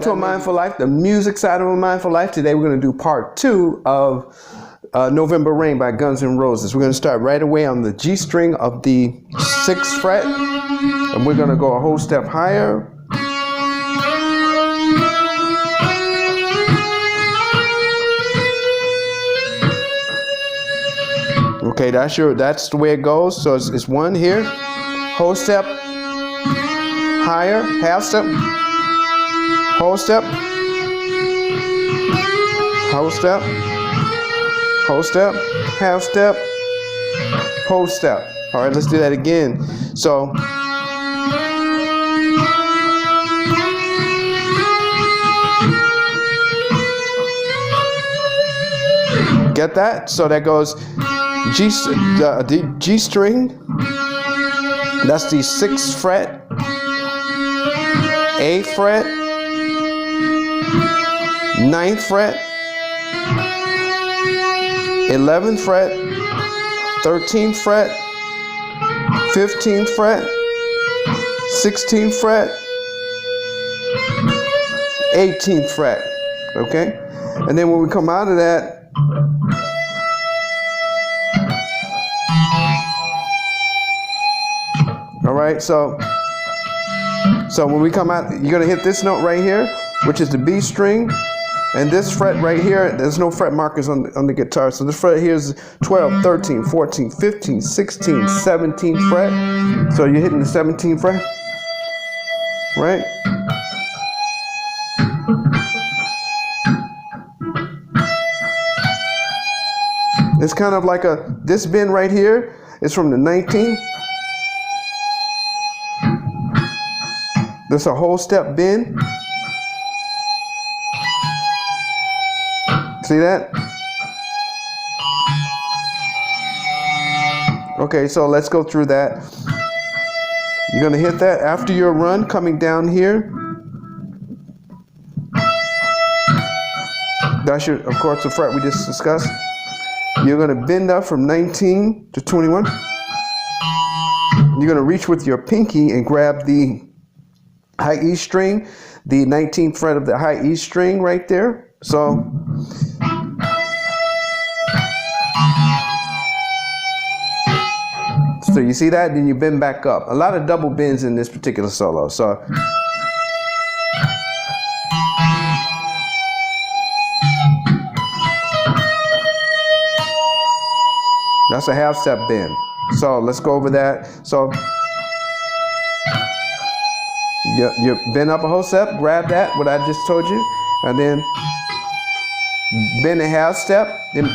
Welcome to A Mindful Life, the music side of A Mindful Life. Today we're going to do part 2 of November Rain by Guns N' Roses. We're going to start right away on the G string of the 6th fret, and we're going to go a whole step higher. Okay, that's the way it goes. So it's 1 here, whole step, higher, half step, whole step, whole step, whole step, half step, whole step. All right, let's do that again. So get that? So that goes the G string, that's the 6th fret, A fret, 9th fret, 11th fret, 13th fret, 15th fret, 16th fret, 18th fret, okay? And then when we come out of that, all right, so when we come out, you're gonna hit this note right here, which is the B string, and this fret right here, there's no fret markers on the guitar, so this fret here is 12, 13, 14, 15, 16, 17th fret, so you're hitting the 17th fret, right? It's kind of like this bend right here is from the 19th. That's a whole step bend. See that? Okay, so let's go through that. You're gonna hit that after your run coming down here. That's your, of course, the fret we just discussed. You're gonna bend up from 19 to 21. You're gonna reach with your pinky and grab the high E string, the 19th fret of the high E string right there. So you see that, then you bend back up. A lot of double bends in this particular solo. So that's a half step bend. So let's go over that. So you bend up a whole step, grab that, what I just told you, and then bend a half step, and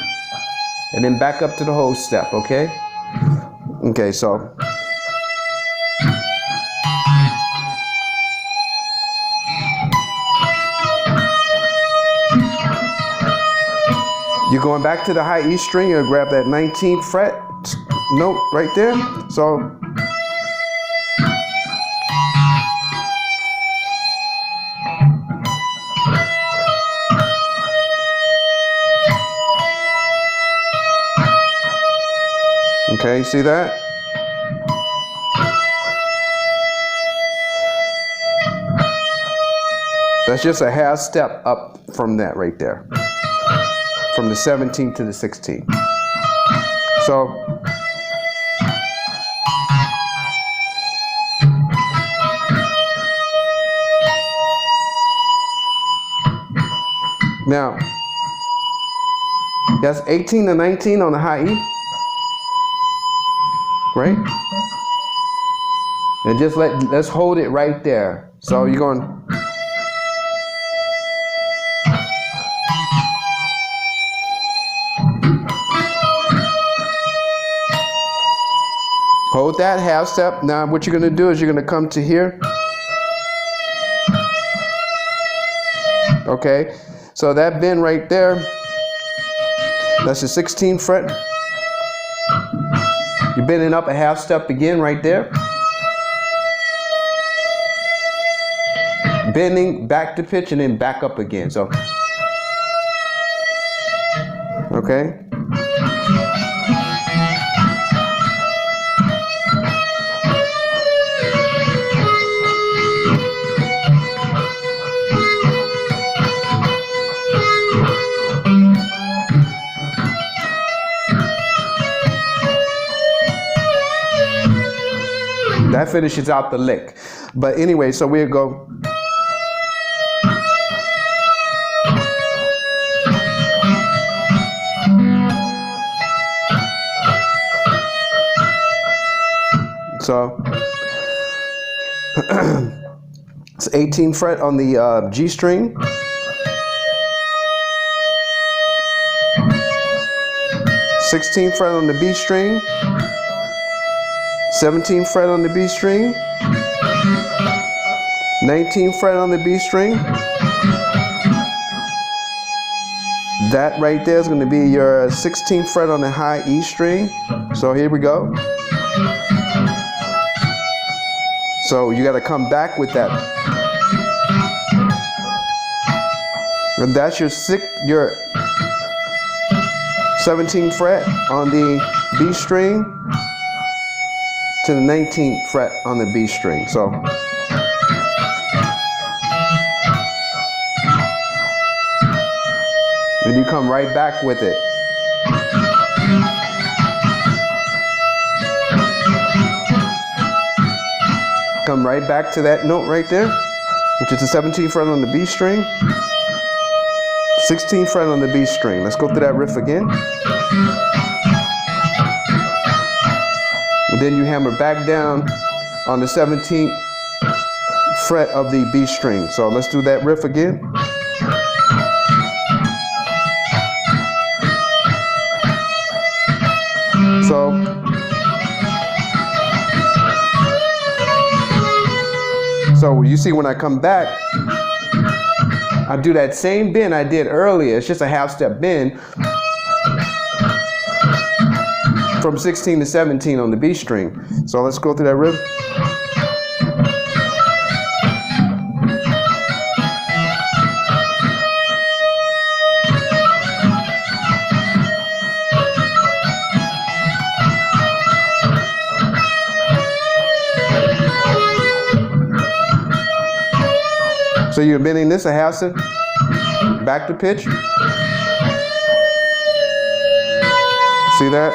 then back up to the whole step, okay? Okay, so you're going back to the high E string, you'll grab that 19th fret note right there. So okay, see that? That's just a half step up from that right there. From the 17th to the 16th. So now that's 18 to 19 on the high E. Right? And just let's hold it right there. So you're going hold that half step. Now what you're going to do is you're going to come to here. Okay? So that bend right there, that's the 16th fret. You're bending up a half step again right there. Bending back to pitch and then back up again. So, okay. That finishes out the lick. But anyway, so we'll go. So it's 18th fret on the G string. 16th fret on the B string. 17th fret on the B string. 19th fret on the B string. That right there is going to be your 16th fret on the high E string. So here we go. So you got to come back with that. And that's your 17th fret on the B string to the 19th fret on the B string. So then you come right back with it. Come right back to that note right there, which is the 17th fret on the B string, 16th fret on the B string. Let's go through that riff again. And then you hammer back down on the 17th fret of the B string. So let's do that riff again. So you see when I come back, I do that same bend I did earlier. It's just a half step bend from 16 to 17 on the B string. So let's go through that riff. So you're bending this a half step back to pitch. See that?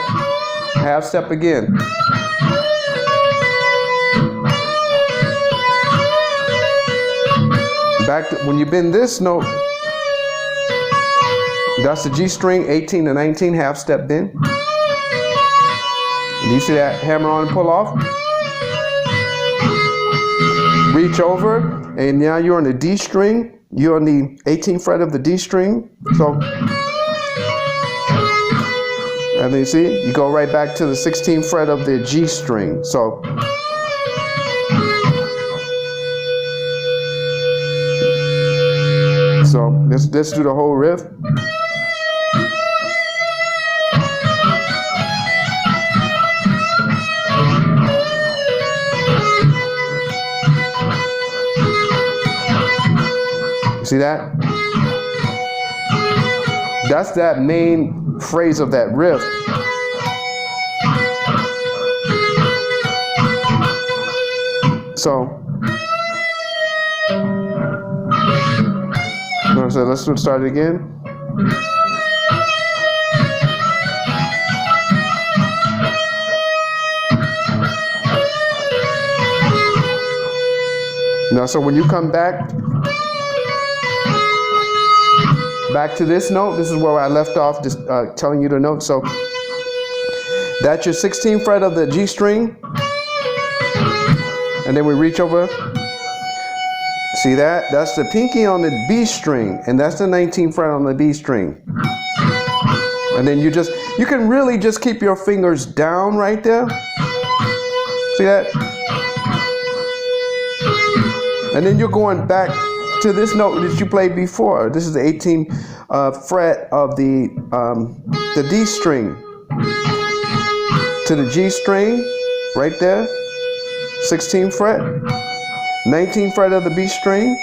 Half step again. Back to, when you bend this note, that's the G string, 18 to 19, half step bend. And you see that hammer on and pull off? Reach over. And now you're on the D string. You're on the 18th fret of the D string. So, and then you see, you go right back to the 16th fret of the G string. So, let's do the whole riff. See that? That's that main phrase of that riff. So let's start it again. Now, so when you come back to this note, this is where I left off, just telling you the note. So that's your 16th fret of the G string, and then we reach over. See that? That's the pinky on the B string, and that's the 19th fret on the B string. And then you can really just keep your fingers down right there. See that? And then you're going back to this note that you played before. This is the 18th fret of the D string to the G string, right there, 16th fret, 19th fret of the B string,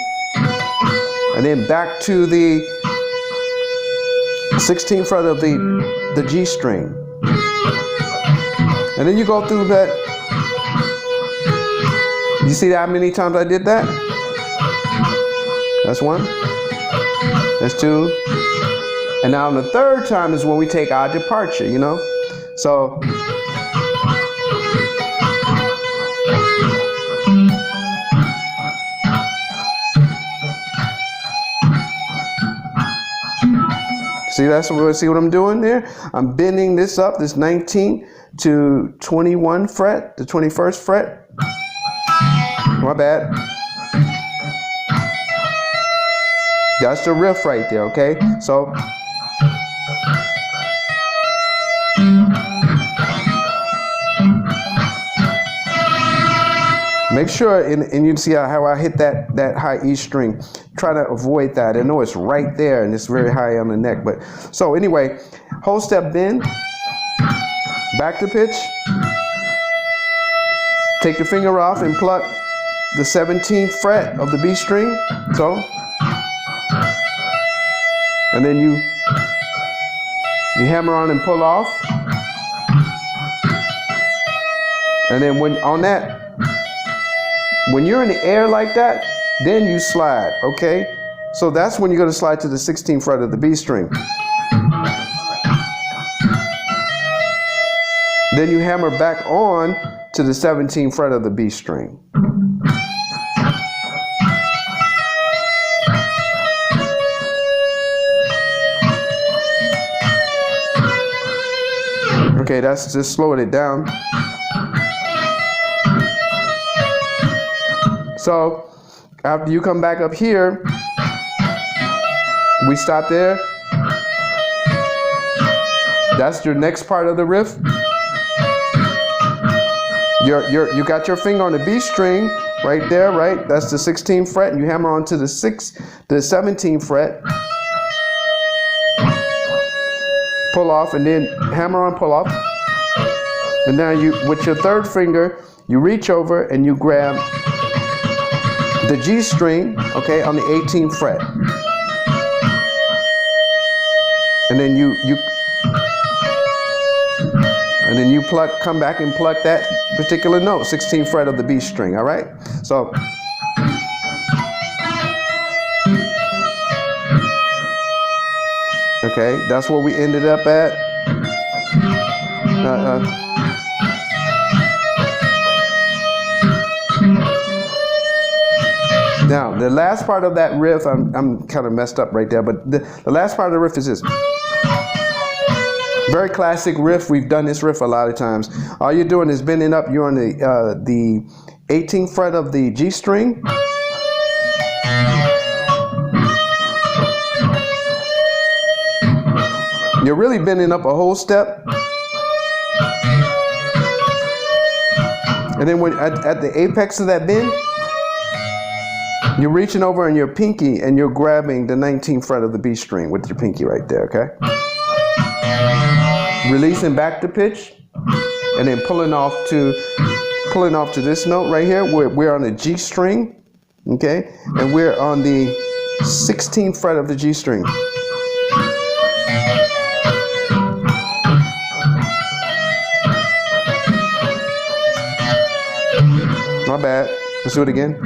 and then back to the 16th fret of the G string. And then you go through that. You see how many times I did that? That's one. That's two. And now on the third time is when we take our departure, you know? So See, see what I'm doing there? I'm bending this up, this 19th to 21 fret, the 21st fret. My bad. That's the riff right there, okay? So make sure, and you see how I hit that high E string. Try to avoid that. I know it's right there and it's very high on the neck, but so anyway, whole step bend, back to pitch, take your finger off and pluck the 17th fret of the B string, so, and then you hammer on and pull off, and then when you're in the air like that, then you slide, okay? So that's when you're gonna slide to the 16th fret of the B string. Then you hammer back on to the 17th fret of the B string. Okay, that's just slowing it down. So after you come back up here, we stop there. That's your next part of the riff. You got your finger on the B string right there, right? That's the 16th fret, and you hammer onto the 17th fret. Pull off, and then hammer on, pull off. And now you, with your third finger, you reach over and you grab the G string, okay, on the 18th fret. And then you come back and pluck that particular note, 16th fret of the B string, all right? So, okay, that's where we ended up at. Now, the last part of that riff, I'm kind of messed up right there, but the last part of the riff is this. Very classic riff. We've done this riff a lot of times. All you're doing is bending up. You're on the 18th fret of the G string. You're really bending up a whole step. And then at the apex of that bend, you're reaching over in your pinky and you're grabbing the 19th fret of the B string with your pinky right there, okay? Releasing back to pitch, and then pulling off to this note right here. We're on the G string, okay? And we're on the 16th fret of the G string. My bad. Let's do it again.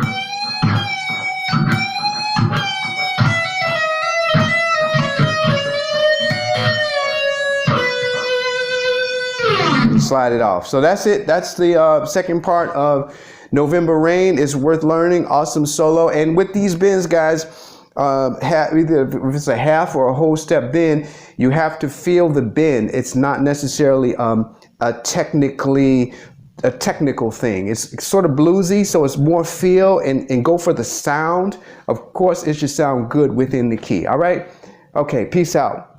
Slide it off. So that's it. That's the second part of November Rain. It's worth learning. Awesome solo. And with these bends, guys, either if it's a half or a whole step bend, you have to feel the bend. It's not necessarily a technical thing. It's sort of bluesy, so it's more feel and go for the sound. Of course, it should sound good within the key. All right? Okay, peace out.